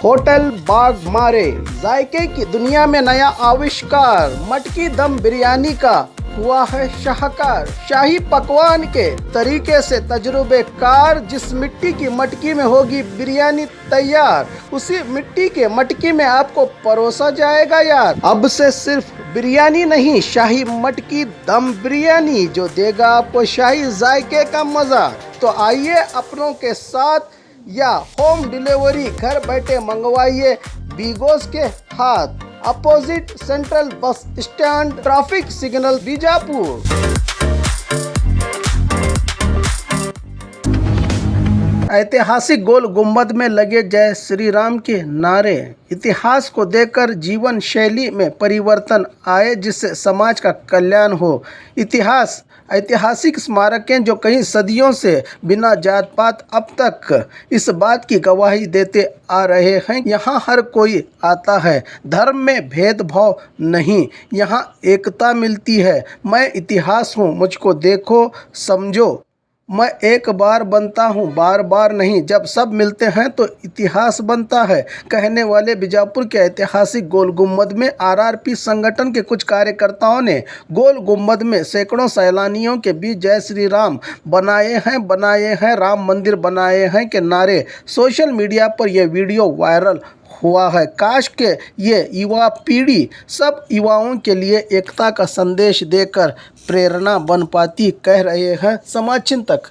Hotel बाग मारे, जायके की दुनिया में नया आविष्कार। मटकी दम बिरयानी का हुआ है शाहकार। शाही पकवान के तरीके से तजुर्बेकार। जिस मिट्टी की मटकी में होगी बिरयानी तैयार, उसी मिट्टी के मटकी में आपको परोसा जाएगा यार। अब से सिर्फ बिरयानी नहीं, शाही मटकी दम बिरयानी, जो देगा आपको शाही जायके का मजा। तो आइए अपनों के साथ या होम डिलीवरी घर बैठे मंगवाइए बीगोस के हाथ, opposite central bus stand, traffic signal, Bijapur. ऐतिहासिक गोल गुंबद में लगे जय श्री राम के नारे। इतिहास को देखकर जीवन शैली में परिवर्तन आए, जिससे समाज का कल्याण हो। ऐतिहासिक स्मारकें जो कई सदियों से बिना जात पात अब तक इस बात की गवाही देते आ रहे हैं, यहाँ हर कोई आता है, धर्म में भेदभाव नहीं, यहाँ एकता मिलती है। मैं इतिहास हूँ, मुझको देखो समझो। मैं एक बार बनता हूँ, बार बार नहीं। जब सब मिलते हैं तो इतिहास बनता है, कहने वाले बीजापुर के ऐतिहासिक गोल गुंबद में आरआरपी संगठन के कुछ कार्यकर्ताओं ने गोल गुंबद में सैकड़ों सैलानियों के बीच जय श्री राम बनाए हैं, राम मंदिर बनाए हैं के नारे। सोशल मीडिया पर यह वीडियो वायरल हुआ है। काश के ये युवा पीढ़ी सब युवाओं के लिए एकता का संदेश देकर प्रेरणा बन पाती, कह रहे हैं समाज चिंतक।